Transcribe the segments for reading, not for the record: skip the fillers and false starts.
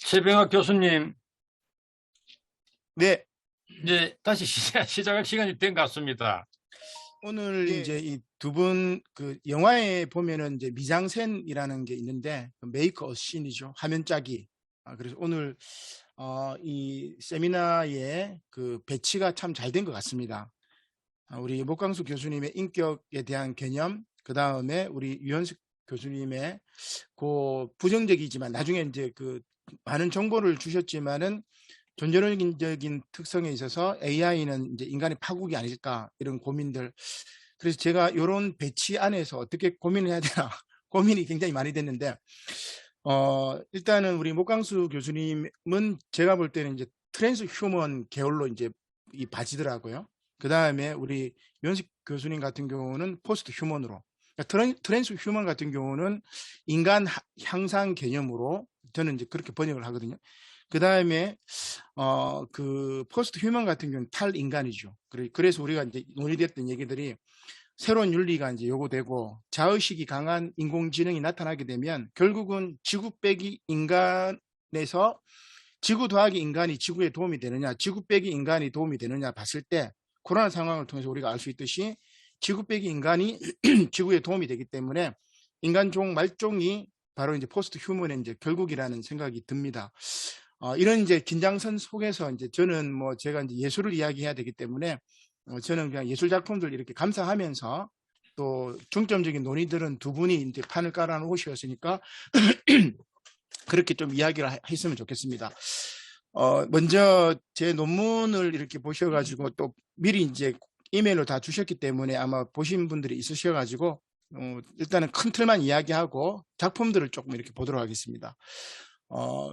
최병학 교수님, 네, 이제 다시 시작할 시간이 된 것 같습니다. 오늘 예. 이제 이 두 분 그 영화에 보면은 이제 미장센이라는 게 있는데 메이크 어 씬이죠. 화면 짜기. 그래서 오늘 이 세미나에 그 배치가 참 잘 된 것 같습니다. 우리 목광수 교수님의 인격에 대한 개념, 그 다음에 우리 유현석 교수님의 그 부정적이지만 나중에 이제 그 많은 정보를 주셨지만은 존재론적인 특성에 있어서 AI는 이제 인간의 파국이 아닐까 이런 고민들. 그래서 제가 이런 배치 안에서 어떻게 고민을 해야 되나 고민이 굉장히 많이 됐는데 일단은 우리 목강수 교수님은 제가 볼 때는 이제 트랜스 휴먼 계열로 이제 이 바지더라고요. 그 다음에 우리 유현식 교수님 같은 경우는 포스트 휴먼으로, 그러니까 트랜스 휴먼 같은 경우는 인간 향상 개념으로 저는 이제 그렇게 번역을 하거든요. 그 다음에 그 포스트 휴먼 같은 경우는 탈인간이죠. 그래서 우리가 이제 논의됐던 얘기들이 새로운 윤리가 이제 요구되고 자의식이 강한 인공지능이 나타나게 되면 결국은 지구 빼기 인간에서 지구 더하기 인간이 지구에 도움이 되느냐, 지구 빼기 인간이 도움이 되느냐 봤을 때 코로나 상황을 통해서 우리가 알 수 있듯이 지구 빼기 인간이 지구에 도움이 되기 때문에 인간종 말종이 바로 이제 포스트 휴먼의 이제 결국이라는 생각이 듭니다. 이런 이제 긴장선 속에서 이제 저는 뭐 제가 이제 예술을 이야기해야 되기 때문에 저는 그냥 예술 작품들 이렇게 감상하면서 또 중점적인 논의들은 두 분이 이제 판을 깔아놓으셨으니까 그렇게 좀 이야기를 했으면 좋겠습니다. 먼저 제 논문을 이렇게 보셔가지고 또 미리 이제 이메일로 다 주셨기 때문에 아마 보신 분들이 있으셔가지고 일단은 큰 틀만 이야기하고 작품들을 조금 이렇게 보도록 하겠습니다.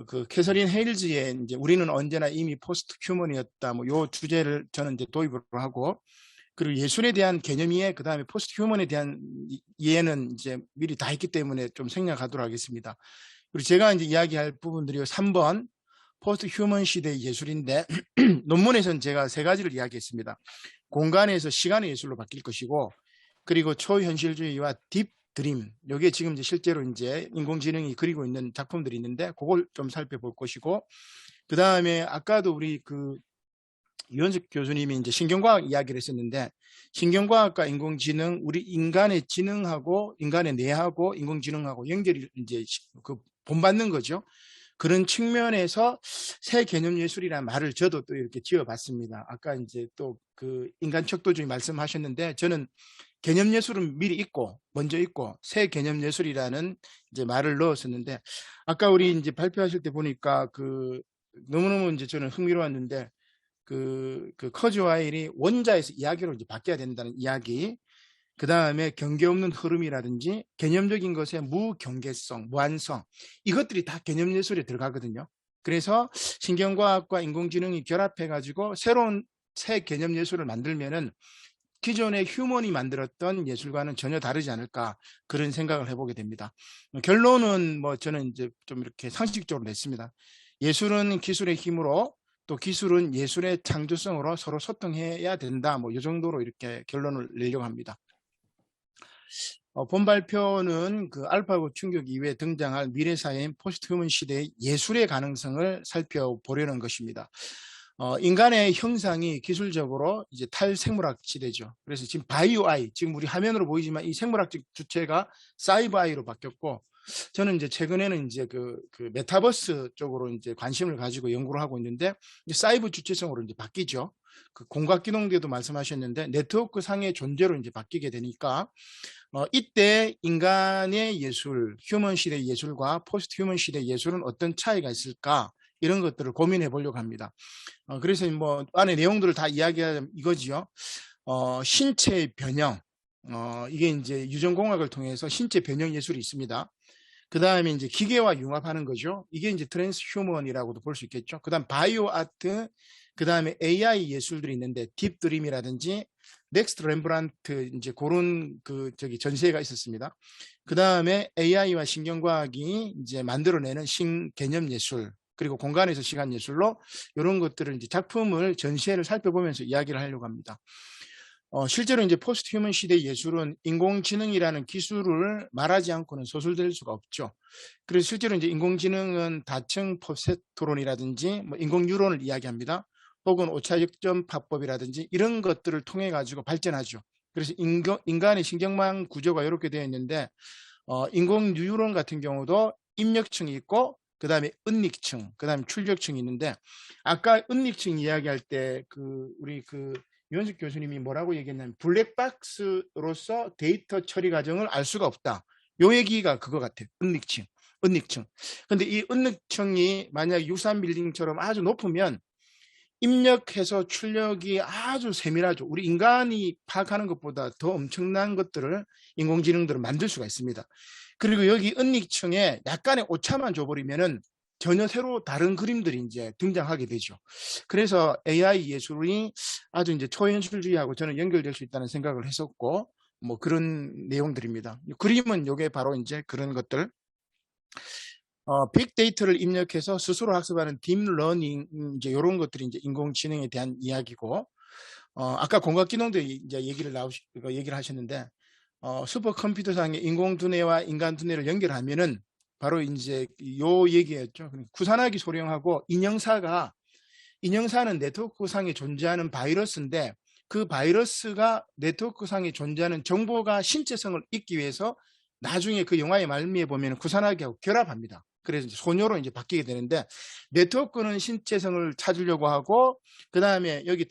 그 캐서린 헤일즈의 이제 우리는 언제나 이미 포스트 휴먼이었다, 뭐 요 주제를 저는 이제 도입을 하고, 그리고 예술에 대한 개념 이해, 그 다음에 포스트 휴먼에 대한 이해는 이제 미리 다 했기 때문에 좀 생략하도록 하겠습니다. 그리고 제가 이제 이야기할 부분들이 3번 포스트 휴먼 시대의 예술인데 논문에서는 제가 세 가지를 이야기했습니다. 공간에서 시간의 예술로 바뀔 것이고, 그리고 초현실주의와 딥 드림, 여기에 지금 이제 실제로 이제 인공지능이 그리고 있는 작품들이 있는데 그걸 좀 살펴볼 것이고, 그 다음에 아까도 우리 그 유현석 교수님이 이제 신경과학 이야기를 했었는데, 신경과학과 인공지능, 우리 인간의 지능하고 인간의 뇌하고 인공지능하고 연결이 이제 그 본받는 거죠. 그런 측면에서 새 개념 예술이라는 말을 저도 또 이렇게 지어봤습니다. 아까 이제 또 그 인간 척도주의 말씀하셨는데, 저는 개념 예술은 미리 있고 먼저 있고 새 개념 예술이라는 이제 말을 넣었었는데, 아까 우리 이제 발표하실 때 보니까 그 너무너무 이제 저는 흥미로웠는데 그 커즈 와일이 원자에서 이야기로 이제 바뀌어야 된다는 이야기, 그 다음에 경계 없는 흐름이라든지 개념적인 것의 무경계성, 무한성, 이것들이 다 개념 예술에 들어가거든요. 그래서 신경과학과 인공지능이 결합해가지고 새로운 새 개념 예술을 만들면은 기존의 휴먼이 만들었던 예술과는 전혀 다르지 않을까, 그런 생각을 해보게 됩니다. 결론은 뭐 저는 이제 좀 이렇게 상식적으로 냈습니다. 예술은 기술의 힘으로, 또 기술은 예술의 창조성으로 서로 소통해야 된다, 뭐 이 정도로 이렇게 결론을 내려고 합니다. 본 발표는 그 알파고 충격 이후에 등장할 미래사회인 포스트 휴먼 시대의 예술의 가능성을 살펴보려는 것입니다. 인간의 형상이 기술적으로 이제 탈생물학 시대죠. 그래서 지금 바이오 아이, 지금 우리 화면으로 보이지만 이 생물학적 주체가 사이버 아이로 바뀌었고, 저는 이제 최근에는 이제 그 메타버스 쪽으로 이제 관심을 가지고 연구를 하고 있는데, 이제 사이버 주체성으로 이제 바뀌죠. 그 공각기동대도 말씀하셨는데 네트워크 상의 존재로 이제 바뀌게 되니까 이때 인간의 예술, 휴먼 시대 예술과 포스트 휴먼 시대 예술은 어떤 차이가 있을까, 이런 것들을 고민해 보려고 합니다. 그래서 뭐 안에 내용들을 다 이야기하자면 이거지요. 신체의 변형, 이게 이제 유전공학을 통해서 신체 변형 예술이 있습니다. 그 다음에 이제 기계와 융합하는 거죠. 이게 이제 트랜스 휴먼이라고도 볼 수 있겠죠. 그 다음 바이오 아트, 그 다음에 AI 예술들이 있는데 딥 드림이라든지 넥스트 렘브란트, 이제 그런 그 저기 전시회가 있었습니다. 그 다음에 AI와 신경과학이 이제 만들어내는 신개념 예술, 그리고 공간에서 시간 예술로 이런 것들을 이제 작품을 전시회를 살펴보면서 이야기를 하려고 합니다. 실제로 이제 포스트 휴먼 시대 예술은 인공지능이라는 기술을 말하지 않고는 소술될 수가 없죠. 그래서 실제로 이제 인공지능은 다층 포셋 토론이라든지 뭐 인공유론을 이야기합니다. 혹은 오차역전 파법이라든지 이런 것들을 통해 가지고 발전하죠. 그래서 인간의 신경망 구조가 이렇게 되어 있는데 인공유론 같은 경우도 입력층이 있고 그 다음에 은닉층, 그 다음에 출력층이 있는데 아까 은닉층 이야기할 때 우리 유현석 교수님이 뭐라고 얘기했냐면 블랙박스로서 데이터 처리 과정을 알 수가 없다. 요 얘기가 그거 같아요. 은닉층. 근데 이 은닉층이 만약 63빌딩처럼 아주 높으면 입력해서 출력이 아주 세밀하죠. 우리 인간이 파악하는 것보다 더 엄청난 것들을 인공지능들은 만들 수가 있습니다. 그리고 여기 은닉층에 약간의 오차만 줘버리면은 전혀 새로 다른 그림들이 이제 등장하게 되죠. 그래서 AI 예술이 아주 이제 초현실주의하고 저는 연결될 수 있다는 생각을 했었고, 뭐 그런 내용들입니다. 그림은 요게 바로 이제 그런 것들. 빅데이터를 입력해서 스스로 학습하는 딥러닝 이제 이런 것들이 이제 인공지능에 대한 이야기고, 아까 공각기능도 이제 얘기를 하셨는데, 슈퍼컴퓨터상의 인공두뇌와 인간두뇌를 연결하면은 바로 이제 요 얘기였죠. 구산하기 소령하고 인형사는 네트워크상에 존재하는 바이러스인데 그 바이러스가 네트워크상에 존재하는 정보가 신체성을 잇기 위해서 나중에 그 영화의 말미에 보면 구산하기하고 결합합니다. 그래서 이제 소녀로 이제 바뀌게 되는데 네트워크는 신체성을 찾으려고 하고 그 다음에 여기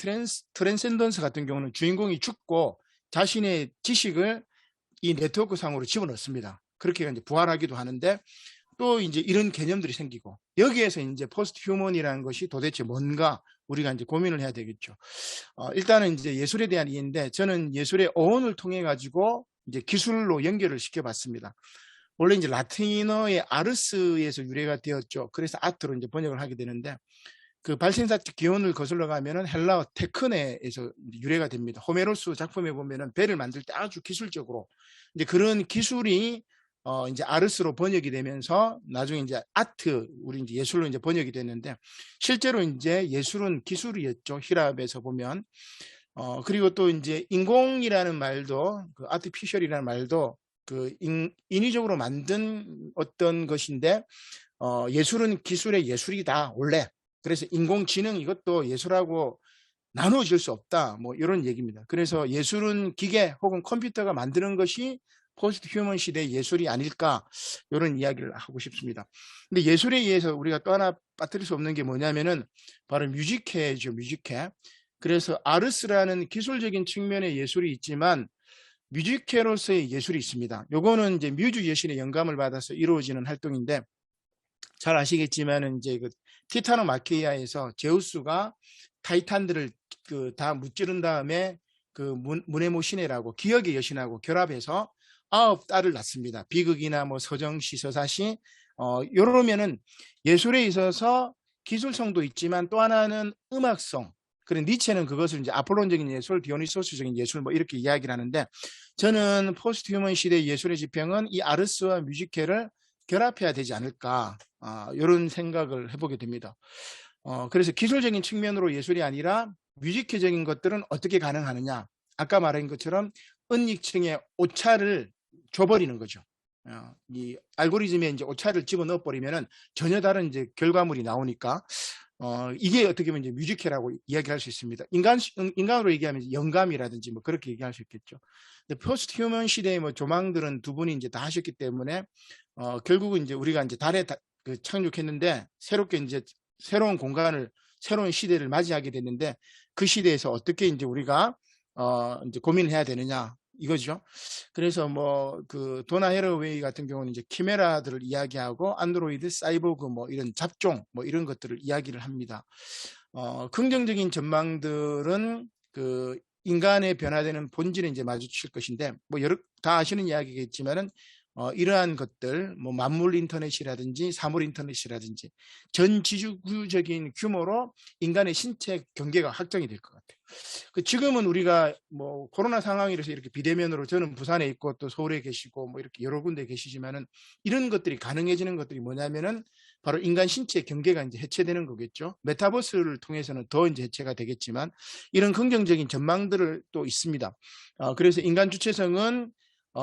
트랜센던스 같은 경우는 주인공이 죽고 자신의 지식을 이 네트워크 상으로 집어넣습니다. 그렇게 이제 부활하기도 하는데 또 이제 이런 개념들이 생기고 여기에서 이제 포스트 휴먼이라는 것이 도대체 뭔가 우리가 이제 고민을 해야 되겠죠. 일단은 이제 예술에 대한 이해인데 저는 예술의 어원을 통해 가지고 이제 기술로 연결을 시켜봤습니다. 원래 이제 라틴어의 아르스에서 유래가 되었죠. 그래서 아트로 이제 번역을 하게 되는데 그 발생사적 기원을 거슬러 가면은 헬라어 테크네에서 유래가 됩니다. 호메로스 작품에 보면은 배를 만들 때 아주 기술적으로 이제 그런 기술이 이제 아르스로 번역이 되면서 나중에 이제 아트 우리 이제 예술로 이제 번역이 됐는데 실제로 이제 예술은 기술이었죠. 히랍에서 보면 그리고 또 이제 인공이라는 말도 그 아티피셜이라는 말도 그 인위적으로 만든 어떤 것인데 예술은 기술의 예술이다 원래. 그래서 인공지능 이것도 예술하고 나누어질 수 없다. 뭐 이런 얘기입니다. 그래서 예술은 기계 혹은 컴퓨터가 만드는 것이 포스트 휴먼 시대의 예술이 아닐까 이런 이야기를 하고 싶습니다. 근데 예술에 의해서 우리가 또 하나 빠뜨릴 수 없는 게 뭐냐면은 바로 뮤직회죠. 뮤직회. 그래서 아르스라는 기술적인 측면의 예술이 있지만 뮤직회로서의 예술이 있습니다. 요거는 이제 뮤즈 여신의 영감을 받아서 이루어지는 활동인데 잘 아시겠지만은 이제 그 티타노 마케이아에서 제우스가 타이탄들을 다 무찌른 다음에 그 무네모 시네라고 기억의 여신하고 결합해서 9딸을 낳습니다. 비극이나 뭐 서정시, 서사시 요러면은 예술에 있어서 기술성도 있지만 또 하나는 음악성. 그런 니체는 그것을 이제 아폴론적인 예술, 디오니소스적인 예술 뭐 이렇게 이야기를 하는데 저는 포스트 휴먼 시대 예술의 지평은 이 아르스와 뮤지컬을 결합해야 되지 않을까 이런 생각을 해보게 됩니다. 그래서 기술적인 측면으로 예술이 아니라 뮤지컬적인 것들은 어떻게 가능하느냐 아까 말한 것처럼 은닉층의 오차를 줘버리는 거죠. 이 알고리즘에 이제 오차를 집어넣어 버리면은 전혀 다른 이제 결과물이 나오니까 이게 어떻게 보면 이제 뮤지컬이라고 이야기할 수 있습니다. 인간으로 얘기하면 영감이라든지 뭐 그렇게 얘기할 수 있겠죠. 근데 포스트 휴먼 시대의 뭐 조망들은 두 분이 이제 다 하셨기 때문에 결국은 이제 우리가 이제 달에 착륙했는데 새롭게 이제 새로운 공간을 새로운 시대를 맞이하게 됐는데 그 시대에서 어떻게 이제 우리가 이제 고민을 해야 되느냐 이거죠. 그래서 뭐 그 도나 헤러웨이 같은 경우는 이제 키메라들을 이야기하고 안드로이드, 사이보그 뭐 이런 잡종 뭐 이런 것들을 이야기를 합니다. 긍정적인 전망들은 그 인간의 변화되는 본질에 이제 마주칠 것인데 뭐 여러 다 아시는 이야기겠지만은 이러한 것들 뭐 만물 인터넷이라든지 사물 인터넷이라든지 전 지구적인 규모로 인간의 신체 경계가 확정이 될 것 같아요. 지금은 우리가 뭐 코로나 상황이라서 이렇게 비대면으로 저는 부산에 있고 또 서울에 계시고 뭐 이렇게 여러 군데 계시지만은 이런 것들이 가능해지는 것들이 뭐냐면은 바로 인간 신체 경계가 이제 해체되는 거겠죠. 메타버스를 통해서는 더 이제 해체가 되겠지만 이런 긍정적인 전망들을 또 있습니다. 그래서 인간 주체성은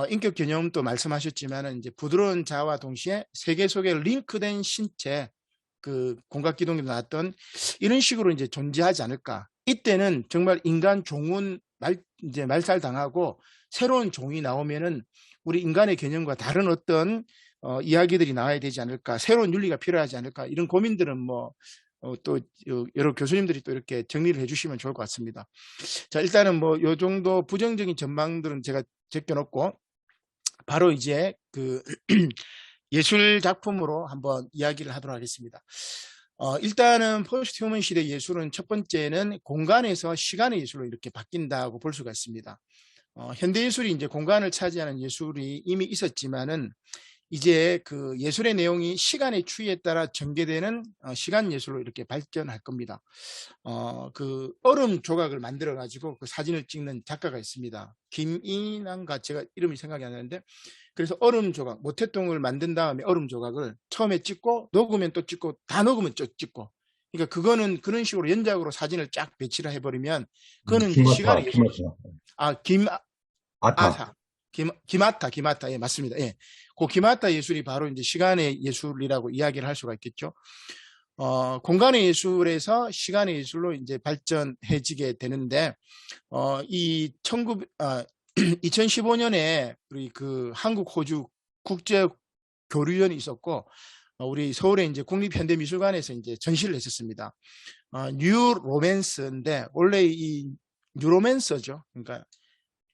인격 개념도 말씀하셨지만은 이제 부드러운 자아와 동시에 세계 속에 링크된 신체, 그 공각기동에 나왔던 이런 식으로 이제 존재하지 않을까. 이때는 정말 인간 종은 이제 말살당하고 새로운 종이 나오면은 우리 인간의 개념과 다른 어떤 이야기들이 나와야 되지 않을까, 새로운 윤리가 필요하지 않을까, 이런 고민들은 또 여러 교수님들이 또 이렇게 정리를 해주시면 좋을 것 같습니다. 자, 일단은 요 정도 부정적인 전망들은 제가 제껴놓고 바로 이제 그 예술 작품으로 한번 이야기를 하도록 하겠습니다. 일단은 포스트 휴먼 시대 예술은 첫 번째는 공간에서 시간의 예술로 이렇게 바뀐다고 볼 수가 있습니다. 현대 예술이 이제 공간을 차지하는 예술이 이미 있었지만은 이제 그 예술의 내용이 시간의 추이에 따라 전개되는 시간 예술로 이렇게 발전할 겁니다. 그 얼음 조각을 만들어 가지고 그 사진을 찍는 작가가 있습니다. 김인환가, 제가 이름이 생각이 안 나는데, 그래서 얼음 조각, 모태똥을 만든 다음에 얼음 조각을 처음에 찍고 녹으면 또 찍고 다 녹으면 또 찍고, 그러니까 그거는 그런 식으로 연작으로 사진을 쫙 배치를 해버리면 그거는 시간의 예술. 기마타, 예, 맞습니다. 예, 그 기마타 예술이 바로 이제 시간의 예술이라고 이야기를 할 수가 있겠죠. 공간의 예술에서 시간의 예술로 이제 발전해지게 되는데, 2015년에 우리 그 한국 호주 국제 교류전이 있었고, 우리 서울의 이제 국립현대미술관에서 이제 전시를 했었습니다. 뉴 로맨스인데, 원래 이 뉴로맨서죠. 그러니까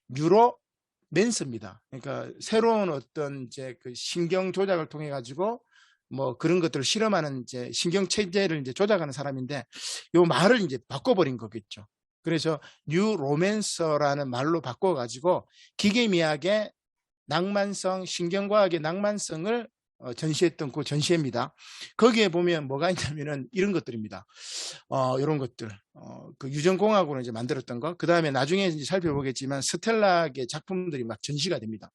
뉴로맨스입니다. 그러니까 새로운 어떤 이제 그 신경 조작을 통해 가지고 뭐 그런 것들을 실험하는 이제 신경 체제를 이제 조작하는 사람인데, 요 말을 이제 바꿔버린 거겠죠. 그래서 뉴 로맨서라는 말로 바꿔가지고 기계미학의 낭만성, 신경과학의 낭만성을 전시했던 그 전시회입니다. 거기에 보면 뭐가 있냐면은 이런 것들입니다. 이런 것들, 그 유전공학으로 이제 만들었던 거, 그 다음에 나중에 이제 살펴보겠지만 스텔락의 작품들이 막 전시가 됩니다.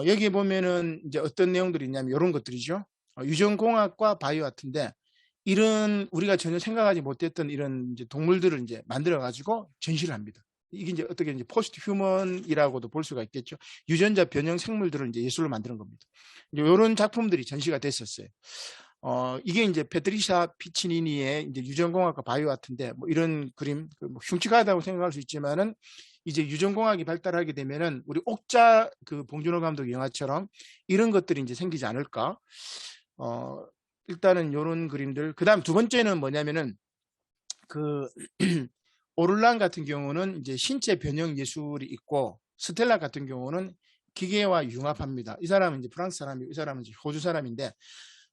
여기 보면은 이제 어떤 내용들이 있냐면 이런 것들이죠. 유전공학과 바이오 아트인데, 이런 우리가 전혀 생각하지 못했던 이런 이제 동물들을 이제 만들어 가지고 전시를 합니다. 이게 이제 어떻게 이제 포스트 휴먼이라고도 볼 수가 있겠죠. 유전자 변형 생물들을 이제 예술로 만드는 겁니다. 이런 작품들이 전시가 됐었어요. 이게 이제 페트리샤 피치니니의 이제 유전공학과 바이오 아트인데, 뭐 이런 그림, 뭐 흉측하다고 생각할 수 있지만은 이제 유전공학이 발달하게 되면은 우리 옥자 그 봉준호 감독 영화처럼 이런 것들이 이제 생기지 않을까. 일단은 이런 그림들. 그 다음 두 번째는 뭐냐면은 그 오를란 같은 경우는 이제 신체 변형 예술이 있고, 스텔라 같은 경우는 기계와 융합합니다. 이 사람은 이제 프랑스 사람이고 이 사람은 이제 호주 사람인데,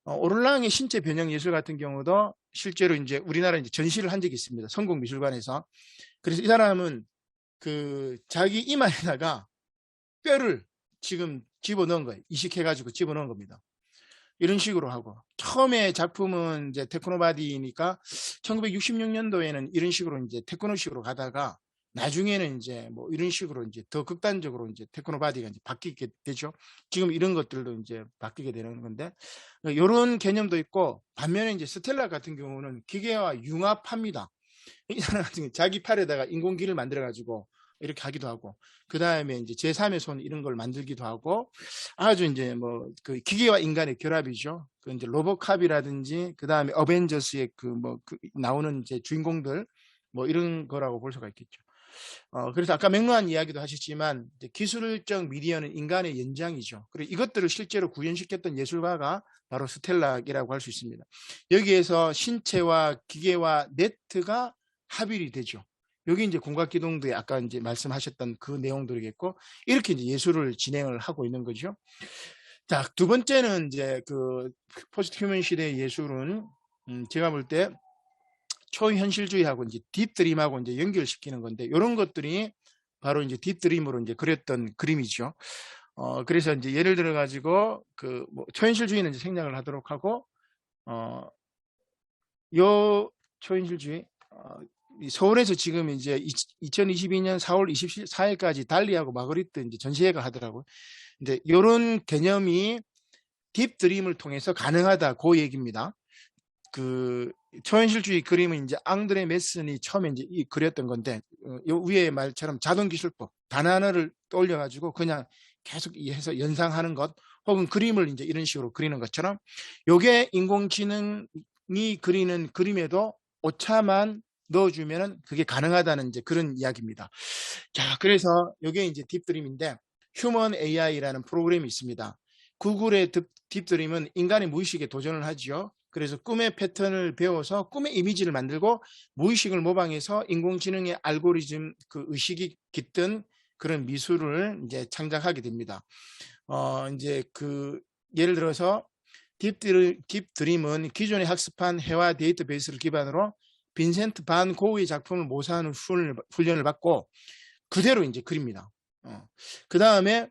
오를랑의 신체 변형 예술 같은 경우도 실제로 이제 우리나라 이제 전시를 한 적이 있습니다. 성공미술관에서. 그래서 이 사람은 그 자기 이마에다가 뼈를 지금 집어넣은 거예요. 이식해가지고 집어넣은 겁니다. 이런 식으로 하고, 처음에 작품은 이제 테크노바디니까 1966년도에는 이런 식으로 이제 테크노식으로 가다가 나중에는 이제 뭐 이런 식으로 이제 더 극단적으로 이제 테크노바디가 이제 바뀌게 되죠. 지금 이런 것들도 이제 바뀌게 되는 건데, 이런 개념도 있고, 반면에 이제 스텔라 같은 경우는 기계와 융합합니다. 이 사람 같은 경우 자기 팔에다가 인공기를 만들어 가지고 이렇게 하기도 하고, 그 다음에 이제 제3의 손 이런 걸 만들기도 하고, 아주 이제 뭐 그 기계와 인간의 결합이죠. 그 이제 로보캅이라든지 그 다음에 어벤져스의 그 뭐 그 나오는 이제 주인공들 뭐 이런 거라고 볼 수가 있겠죠. 그래서 아까 맥루한 이야기도 하셨지만 이제 기술적 미디어는 인간의 연장이죠. 그리고 이것들을 실제로 구현시켰던 예술가가 바로 스텔락이라고 할 수 있습니다. 여기에서 신체와 기계와 네트가 합일이 되죠. 여기 이제 공각기동도 아까 이제 말씀하셨던 그 내용들이겠고, 이렇게 이제 예술을 진행을 하고 있는 거죠. 자, 두 번째는 이제 그 포스트 휴먼 시대의 예술은 제가 볼 때 초현실주의하고 이제 딥드림하고 이제 연결시키는 건데, 이런 것들이 바로 이제 딥드림으로 이제 그렸던 그림이죠. 그래서 이제 예를 들어 가지고 그 뭐 초현실주의는 이제 생략을 하도록 하고, 요 초현실주의, 서울에서 지금 이제 2022년 4월 24일까지 달리하고 마그리트 이제 전시회가 하더라고요. 이제 이런 개념이 딥드림을 통해서 가능하다 그 얘기입니다. 그 초현실주의 그림은 이제 앙드레 메슨이 처음에 이제 그렸던 건데 요 위에 말처럼 자동기술법 단안어를 떠올려 가지고 그냥 계속 해서 연상하는 것 혹은 그림을 이제 이런 식으로 그리는 것처럼 요게 인공지능이 그리는 그림에도 오차만 넣어주면은 그게 가능하다는 이제 그런 이야기입니다. 자, 그래서 요게 이제 딥드림인데 휴먼 AI라는 프로그램이 있습니다. 구글의 딥드림은 인간의 무의식에 도전을 하지요. 그래서 꿈의 패턴을 배워서 꿈의 이미지를 만들고 무의식을 모방해서 인공지능의 알고리즘 그 의식이 깃든 그런 미술을 이제 창작하게 됩니다. 이제 그 예를 들어서 딥드림은 기존에 학습한 회화 데이터베이스를 기반으로 빈센트 반 고흐의 작품을 모사하는 훈련을 받고 그대로 이제 그립니다. 그 다음에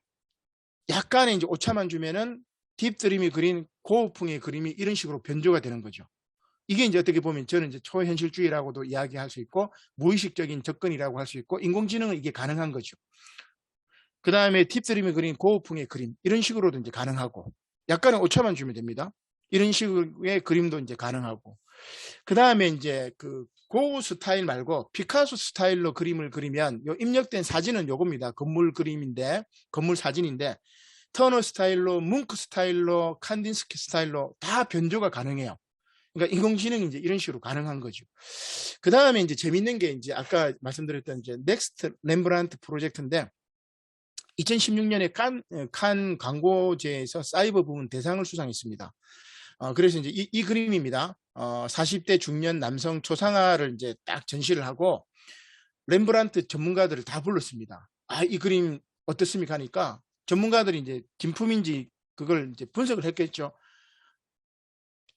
약간의 이제 오차만 주면은 딥드림이 그린 고흐풍의 그림이 이런 식으로 변조가 되는 거죠. 이게 이제 어떻게 보면 저는 이제 초현실주의라고도 이야기할 수 있고 무의식적인 접근이라고 할 수 있고 인공지능은 이게 가능한 거죠. 그 다음에 딥드림이 그린 고흐풍의 그림 이런 식으로도 이제 가능하고 약간의 오차만 주면 됩니다. 이런 식의 그림도 이제 가능하고 그 다음에 이제 그 고흐 스타일 말고 피카소 스타일로 그림을 그리면 요 입력된 사진은 요겁니다. 건물 그림인데 건물 사진인데 터너 스타일로 뭉크 스타일로 칸딘스키 스타일로 다 변조가 가능해요. 그러니까 인공지능이 이제 이런 식으로 가능한 거죠. 그 다음에 이제 재밌는 게 이제 아까 말씀드렸던 이제 넥스트 렘브란트 프로젝트인데 2016년에 칸 광고제에서 사이버 부문 대상을 수상했습니다. 그래서 이제 이 그림입니다. 40대 중년 남성 초상화를 이제 딱 전시를 하고 렘브란트 전문가들을 다 불렀습니다. 이 그림 어떻습니까 하니까 전문가들이 이제 진품인지 그걸 이제 분석을 했겠죠.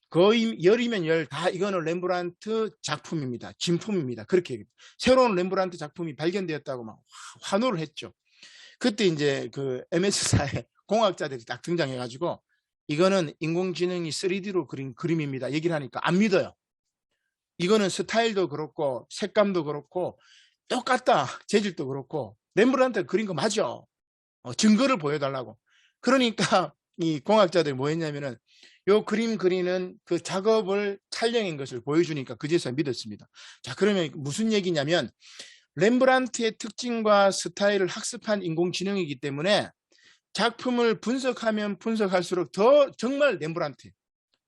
거의 열이면 열 다 이거는 렘브란트 작품입니다. 진품입니다. 그렇게 새로운 렘브란트 작품이 발견되었다고 막 환호를 했죠. 그때 이제 그 MS사의 공학자들이 딱 등장해가지고 이거는 인공지능이 3D로 그린 그림입니다. 얘기를 하니까 안 믿어요. 이거는 스타일도 그렇고 색감도 그렇고 똑같다. 재질도 그렇고 렘브란트가 그린 거 맞아. 증거를 보여달라고. 그러니까 이 공학자들이 뭐 했냐면은 요 그림 그리는 그 작업을 촬영한 것을 보여주니까 그제서야 믿었습니다. 자, 그러면 무슨 얘기냐면 렘브란트의 특징과 스타일을 학습한 인공지능이기 때문에 작품을 분석하면 분석할수록 더 정말 렘브란트,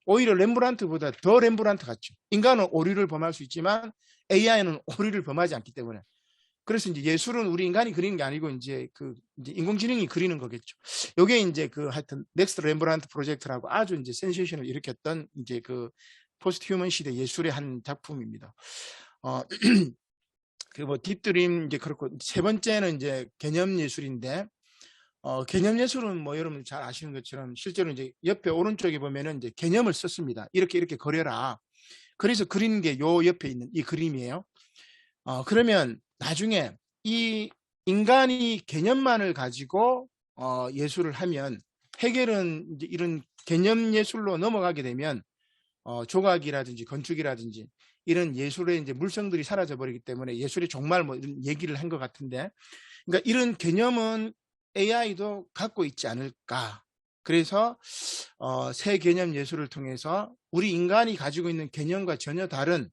오히려 렘브란트보다 더 렘브란트 같죠. 인간은 오류를 범할 수 있지만 AI는 오류를 범하지 않기 때문에. 그래서 이제 예술은 우리 인간이 그리는 게 아니고 이제 이제 인공지능이 그리는 거겠죠. 요게 이제 하여튼 넥스트 렘브란트 프로젝트라고 아주 이제 센세이션을 일으켰던 이제 포스트 휴먼 시대 예술의 한 작품입니다. 뭐 딥드림 이제 그렇고 세 번째는 이제 개념 예술인데 개념 예술은 뭐 여러분 잘 아시는 것처럼 실제로 이제 옆에 오른쪽에 보면은 이제 개념을 썼습니다. 이렇게 그려라. 그래서 그리는 게 요 옆에 있는 이 그림이에요. 그러면 나중에 이 인간이 개념만을 가지고 예술을 하면 해결은 이제 이런 개념 예술로 넘어가게 되면 조각이라든지 건축이라든지 이런 예술의 이제 물성들이 사라져 버리기 때문에 예술의 종말 뭐 이런 얘기를 한 것 같은데, 그러니까 이런 개념은 AI도 갖고 있지 않을까. 그래서 새 개념 예술을 통해서 우리 인간이 가지고 있는 개념과 전혀 다른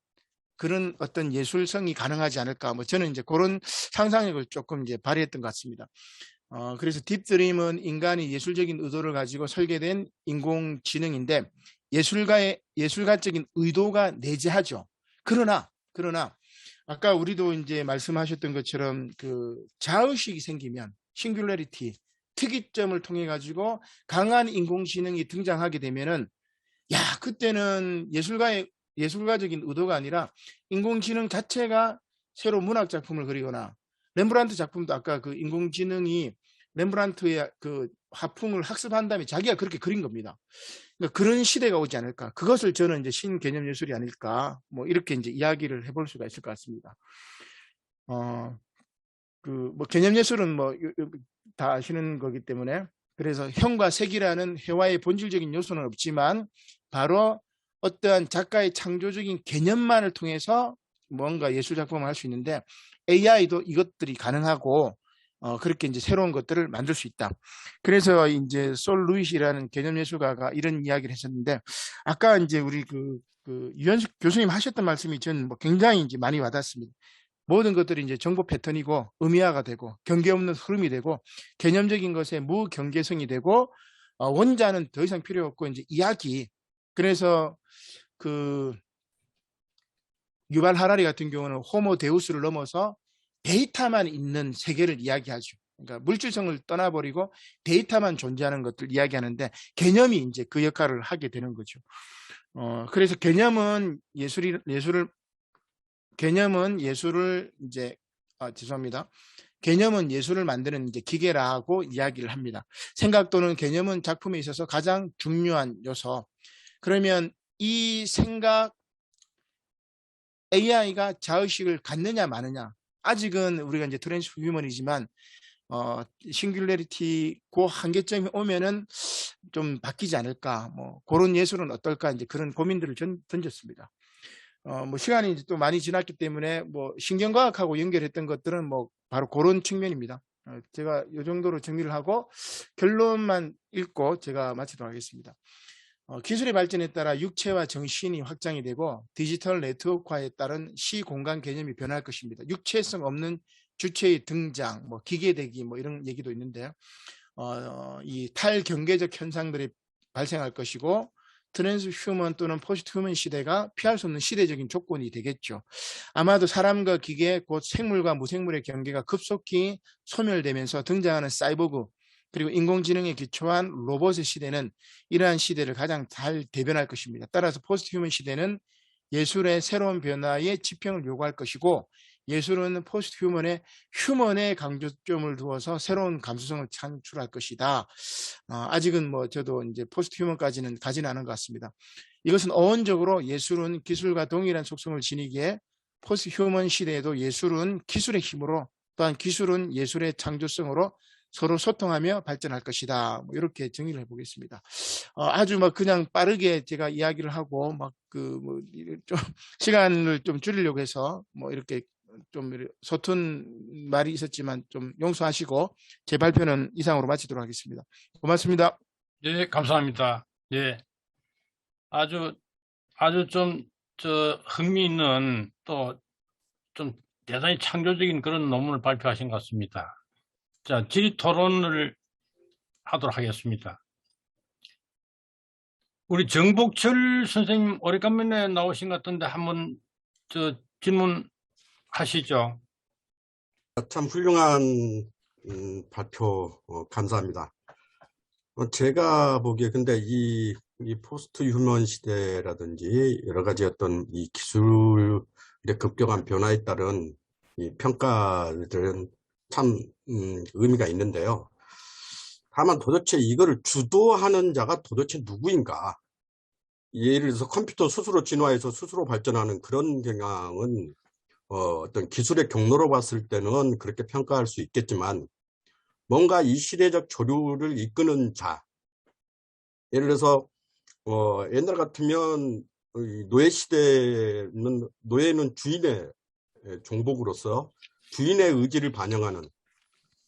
그런 어떤 예술성이 가능하지 않을까. 뭐 저는 이제 그런 상상력을 조금 이제 발휘했던 것 같습니다. 그래서 딥드림은 인간이 예술적인 의도를 가지고 설계된 인공지능인데 예술가적인 의도가 내재하죠. 그러나 아까 우리도 이제 말씀하셨던 것처럼 그 자의식이 생기면 싱귤러리티, 특이점을 통해 가지고 강한 인공지능이 등장하게 되면은 그때는 예술가적인 의도가 아니라 인공지능 자체가 새로 문학 작품을 그리거나 렘브란트 작품도 아까 그 인공지능이 렘브란트의 그 화풍을 학습한 다음에 자기가 그렇게 그린 겁니다. 그러니까 그런 시대가 오지 않을까. 그것을 저는 이제 신개념 예술이 아닐까. 뭐 이렇게 이제 이야기를 해볼 수가 있을 것 같습니다. 뭐 개념 예술은 뭐 다 아시는 거기 때문에 그래서 형과 색이라는 회화의 본질적인 요소는 없지만 바로 어떠한 작가의 창조적인 개념만을 통해서 뭔가 예술 작품을 할 수 있는데 AI도 이것들이 가능하고 그렇게 이제 새로운 것들을 만들 수 있다. 그래서 이제 솔 루이시라는 개념 예술가가 이런 이야기를 했었는데, 아까 이제 우리 유현숙 교수님 하셨던 말씀이 저는 뭐 굉장히 이제 많이 와닿습니다. 모든 것들이 이제 정보 패턴이고 의미화가 되고 경계 없는 흐름이 되고 개념적인 것에 무경계성이 되고 원자는 더 이상 필요 없고 이제 이야기. 그래서 그 유발 하라리 같은 경우는 호모 데우스를 넘어서 데이터만 있는 세계를 이야기하죠. 그러니까 물질성을 떠나버리고 데이터만 존재하는 것들 이야기하는데 개념이 이제 그 역할을 하게 되는 거죠. 그래서 개념은 예술을 이제 죄송합니다. 개념은 예술을 만드는 이제 기계라고 이야기를 합니다. 생각 또는 개념은 작품에 있어서 가장 중요한 요소. 그러면 이 생각 AI가 자의식을 갖느냐 마느냐. 아직은 우리가 이제 트랜스휴머니지만 싱귤레리티 그 한계점이 오면은 좀 바뀌지 않을까. 뭐 그런 예술은 어떨까 이제 그런 고민들을 던졌습니다. 뭐 시간이 이제 또 많이 지났기 때문에 뭐 신경과학하고 연결했던 것들은 뭐 바로 그런 측면입니다. 제가 이 정도로 정리를 하고 결론만 읽고 제가 마치도록 하겠습니다. 기술의 발전에 따라 육체와 정신이 확장이 되고 디지털 네트워크화에 따른 시공간 개념이 변할 것입니다. 육체성 없는 주체의 등장, 뭐 기계되기 뭐 이런 얘기도 있는데요. 이 탈경계적 현상들이 발생할 것이고 트랜스휴먼 또는 포스트휴먼 시대가 피할 수 없는 시대적인 조건이 되겠죠. 아마도 사람과 기계, 곧 생물과 무생물의 경계가 급속히 소멸되면서 등장하는 사이보그, 그리고 인공지능에 기초한 로봇의 시대는 이러한 시대를 가장 잘 대변할 것입니다. 따라서 포스트휴먼 시대는 예술의 새로운 변화에 지평을 요구할 것이고 예술은 포스트휴먼의 휴먼의 강조점을 두어서 새로운 감수성을 창출할 것이다. 아직은 뭐 저도 이제 포스트휴먼까지는 가지는 않은 것 같습니다. 이것은 어원적으로 예술은 기술과 동일한 속성을 지니기에 포스트휴먼 시대에도 예술은 기술의 힘으로 또한 기술은 예술의 창조성으로 서로 소통하며 발전할 것이다. 뭐 이렇게 정리를 해보겠습니다. 아주 막 그냥 빠르게 제가 이야기를 하고 막 좀 시간을 좀 줄이려고 해서 뭐 이렇게 좀 서툰 말이 있었지만 좀 용서하시고 제 발표는 이상으로 마치도록 하겠습니다. 고맙습니다. 예, 감사합니다. 예, 아주 좀 흥미있는 또 좀 대단히 창조적인 그런 논문을 발표하신 것 같습니다. 자, 질의 토론을 하도록 하겠습니다. 우리 정복철 선생님 오래간만에 나오신 것 같은데 한번 질문하시죠. 참 훌륭한 발표 감사합니다. 제가 보기에 근데 이 포스트 휴먼 시대라든지 여러 가지 어떤 이 기술의 급격한 변화에 따른 이 평가들은 참 의미가 있는데요. 다만 도대체 이거를 주도하는 자가 도대체 누구인가? 예를 들어서 컴퓨터 스스로 진화해서 스스로 발전하는 그런 경향은 어떤 기술의 경로로 봤을 때는 그렇게 평가할 수 있겠지만 뭔가 이 시대적 조류를 이끄는 자, 예를 들어서 옛날 같으면 노예 시대는 노예는 주인의 종복으로서 주인의 의지를 반영하는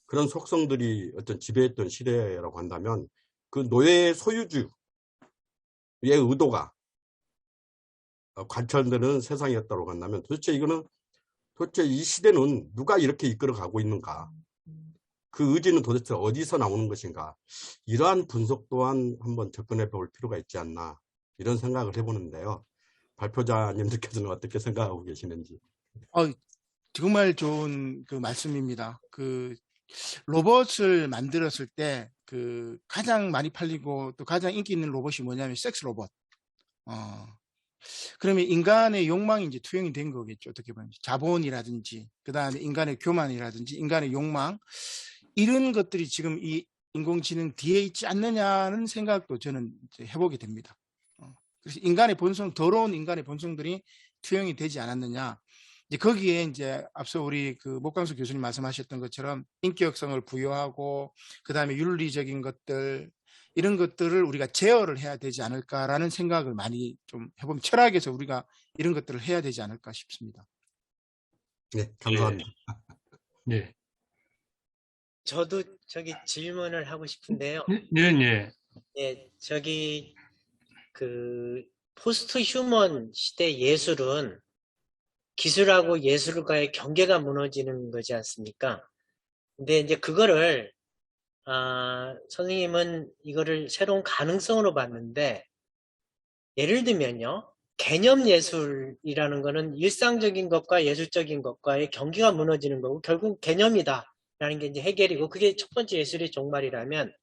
그런 속성들이 어떤 지배했던 시대라고 한다면 그 노예 소유주의 의도가 관철되는 세상이었다고 한다면 도대체 이 시대는 누가 이렇게 이끌어 가고 있는가? 그 의지는 도대체 어디서 나오는 것인가? 이러한 분석 또한 한번 접근해 볼 필요가 있지 않나 이런 생각을 해보는데요. 발표자님들께서는 어떻게 생각하고 계시는지. 정말 좋은 그 말씀입니다. 로봇을 만들었을 때 가장 많이 팔리고 또 가장 인기 있는 로봇이 뭐냐면 섹스 로봇. 그러면 인간의 욕망이 이제 투영이 된 거겠죠. 어떻게 보면 자본이라든지 그 다음에 인간의 교만이라든지 인간의 욕망 이런 것들이 지금 이 인공지능 뒤에 있지 않느냐는 생각도 저는 이제 해보게 됩니다. 그래서 더러운 인간의 본성들이 투영이 되지 않았느냐. 이제 거기에 이제 앞서 우리 목광수 교수님 말씀하셨던 것처럼 인격성을 부여하고 그 다음에 윤리적인 것들 이런 것들을 우리가 제어를 해야 되지 않을까라는 생각을 많이 좀 해보면 철학에서 우리가 이런 것들을 해야 되지 않을까 싶습니다. 네, 감사합니다. 네. 저도 저기 질문을 하고 싶은데요. 예, 예. 예, 저기 그 포스트 휴먼 시대 예술은 기술하고 예술과의 경계가 무너지는 거지 않습니까? 근데 이제 그거를 선생님은 이거를 새로운 가능성으로 봤는데, 예를 들면요, 개념 예술이라는 거는 일상적인 것과 예술적인 것과의 경계가 무너지는 거고 결국 개념이다라는 게 이제 해결이고, 그게 첫 번째 예술의 종말이라면,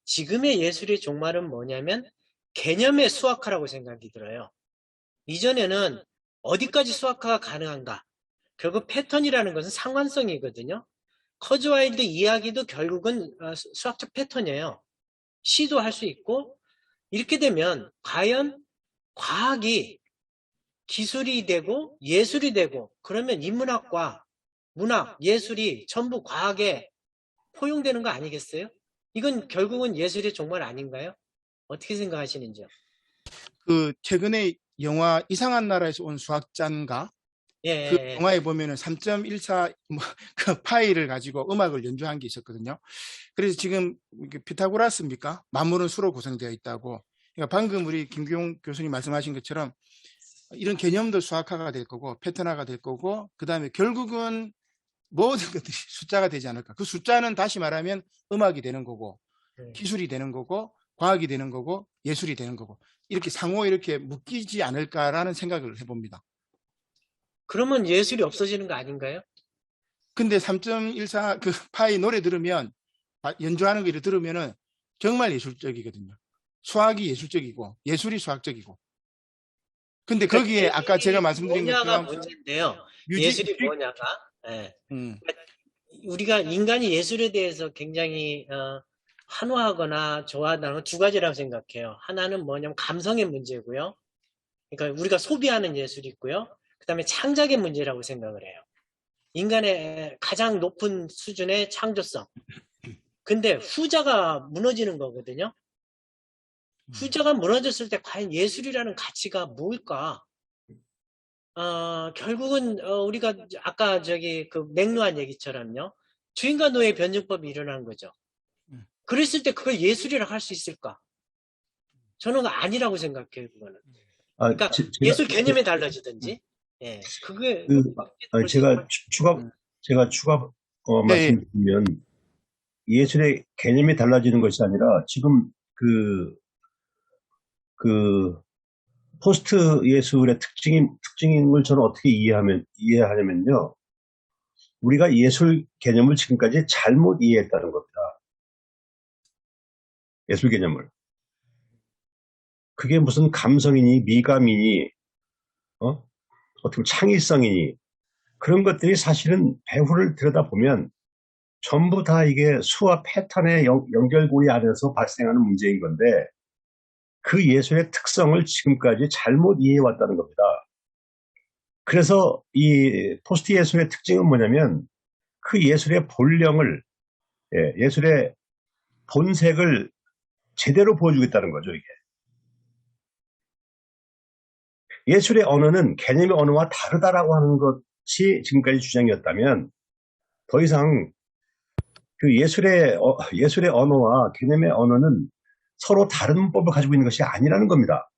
지금의 예술의 종말은 뭐냐면 개념의 수학화라고 생각이 들어요. 이전에는 어디까지 수학화가 가능한가? 결국 패턴이라는 것은 상관성이거든요. 커즈와일드 이야기도 결국은 수학적 패턴이에요. 시도 할 수 있고, 이렇게 되면 과연 과학이 기술이 되고 예술이 되고, 그러면 인문학과 문학, 예술이 전부 과학에 포용되는 거 아니겠어요? 이건 결국은 예술의 종말 아닌가요? 어떻게 생각하시는지요? 그 최근에 영화 이상한 나라에서 온 수학자인가? 예, 그 예. 영화에 보면은 3.14 그 파이를 가지고 음악을 연주한 게 있었거든요. 그래서 지금 이게 피타고라스입니까? 만물은 수로 구성되어 있다고. 그러니까 방금 우리 김규용 교수님 말씀하신 것처럼 이런 개념도 수학화가 될 거고 패턴화가 될 거고, 그다음에 결국은 모든 것들이 숫자가 되지 않을까. 그 숫자는 다시 말하면 음악이 되는 거고 기술이 되는 거고 과학이 되는 거고 예술이 되는 거고, 이렇게 상호 이렇게 묶이지 않을까라는 생각을 해봅니다. 그러면 예술이 없어지는 거 아닌가요? 근데 3.14 그 파이 노래 들으면, 연주하는 거 들으면은 정말 예술적이거든요. 수학이 예술적이고 예술이 수학적이고. 근데 거기에 아까 제가 말씀드린 뭐냐가 것처럼 문제인데요. 예술이 뭐냐가. 예. 우리가 인간이 예술에 대해서 굉장히 환호하거나 좋아하는 건 두 가지라고 생각해요. 하나는 뭐냐면 감성의 문제고요. 그러니까 우리가 소비하는 예술이 있고요. 그 다음에 창작의 문제라고 생각을 해요. 인간의 가장 높은 수준의 창조성. 근데 후자가 무너지는 거거든요. 후자가 무너졌을 때 과연 예술이라는 가치가 뭘까? 결국은 우리가 아까 저기 그 맥루한 얘기처럼요. 주인과 노예 변증법이 일어난 거죠. 그랬을 때 그걸 예술이라고 할 수 있을까? 저는 아니라고 생각해요, 그거는. 그러니까 예술 개념이 달라지든지. 예, 그게 제가 추가 말씀드리면, 예술의 개념이 달라지는 것이 아니라 지금 그 포스트 예술의 특징인 걸 저는 어떻게 이해하냐면요. 우리가 예술 개념을 지금까지 잘못 이해했다는 겁니다. 예술 개념을. 그게 무슨 감성이니 미감이니 어떻게 창의성이니, 그런 것들이 사실은 배후를 들여다보면 전부 다 이게 수와 패턴의 연결고리 안에서 발생하는 문제인 건데, 그 예술의 특성을 지금까지 잘못 이해해왔다는 겁니다. 그래서 이 포스트 예술의 특징은 뭐냐면, 그 예술의 본령을, 예술의 본색을 제대로 보여주겠다는 거죠, 이게. 예술의 언어는 개념의 언어와 다르다라고 하는 것이 지금까지 주장이었다면, 더 이상 그 예술의 언어와 개념의 언어는 서로 다른 문법을 가지고 있는 것이 아니라는 겁니다.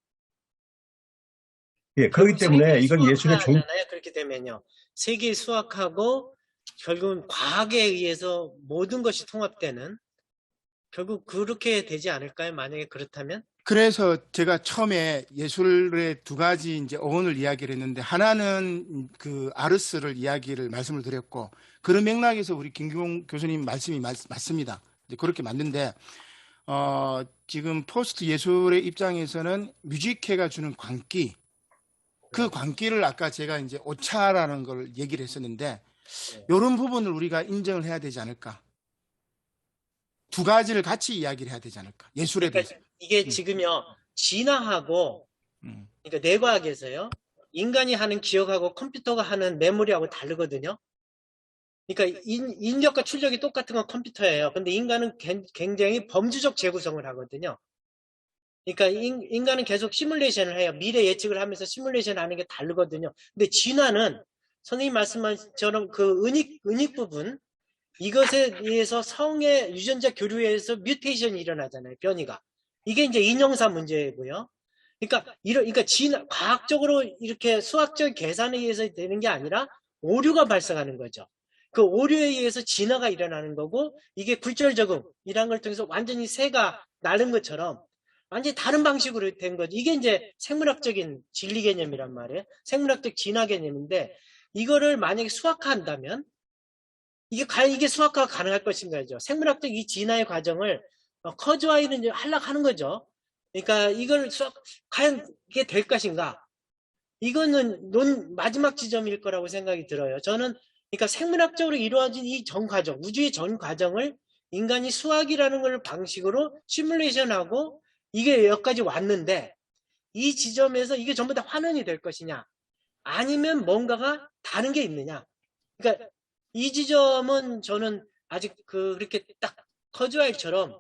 예, 그렇기 때문에 이건 예술의 종말이잖아요. 그렇게 되면요, 세계 수학하고 결국은 과학에 의해서 모든 것이 통합되는, 결국 그렇게 되지 않을까요? 만약에 그렇다면? 그래서 제가 처음에 예술의 두 가지 이제 어원을 이야기를 했는데, 하나는 그 아르스를 말씀을 드렸고, 그런 맥락에서 우리 김규용 교수님 말씀이 맞습니다. 이제 그렇게 맞는데, 지금 포스트 예술의 입장에서는 뮤직회가 주는 광기, 그 광기를 아까 제가 이제 오차라는 걸 얘기를 했었는데, 이런 부분을 우리가 인정을 해야 되지 않을까. 두 가지를 같이 이야기를 해야 되지 않을까. 예술에 대해서. 이게 지금요, 진화하고, 그러니까 뇌과학에서요, 인간이 하는 기억하고 컴퓨터가 하는 메모리하고 다르거든요. 그러니까 인력과 출력이 똑같은 건 컴퓨터예요. 근데 인간은 굉장히 범주적 재구성을 하거든요. 그러니까 인간은 계속 시뮬레이션을 해요. 미래 예측을 하면서 시뮬레이션 하는 게 다르거든요. 근데 진화는 선생님 말씀하신 것처럼 그 은익 부분, 이것에 의해서 성의 유전자 교류에서 뮤테이션이 일어나잖아요. 변이가. 이게 이제 인형사 문제고요. 그러니까 과학적으로 이렇게 수학적 계산에 의해서 되는 게 아니라 오류가 발생하는 거죠. 그 오류에 의해서 진화가 일어나는 거고, 이게 굴절 적응이라는 걸 통해서 완전히 새가 나는 것처럼 완전히 다른 방식으로 된 거죠. 이게 이제 생물학적인 진리 개념이란 말이에요. 생물학적 진화 개념인데, 이거를 만약에 수학화한다면 이게 과연 이게 수학화가 가능할 것인가죠. 생물학적 이 진화의 과정을 커즈와이는 하려고 하는 거죠. 그러니까 이걸 과연 이게 될 것인가? 이거는 마지막 지점일 거라고 생각이 들어요. 저는 그러니까 생물학적으로 이루어진 이 전 과정, 우주의 전 과정을 인간이 수학이라는 걸 방식으로 시뮬레이션하고 이게 여기까지 왔는데, 이 지점에서 이게 전부 다 환원이 될 것이냐, 아니면 뭔가가 다른 게 있느냐. 그러니까 이 지점은 저는 아직 그렇게 딱 커즈와이처럼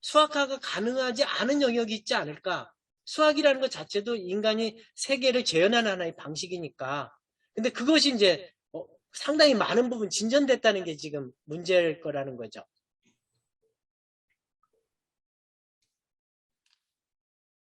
수학화가 가능하지 않은 영역이 있지 않을까. 수학이라는 것 자체도 인간이 세계를 재현하는 하나의 방식이니까. 근데 그것이 이제 상당히 많은 부분 진전됐다는 게 지금 문제일 거라는 거죠.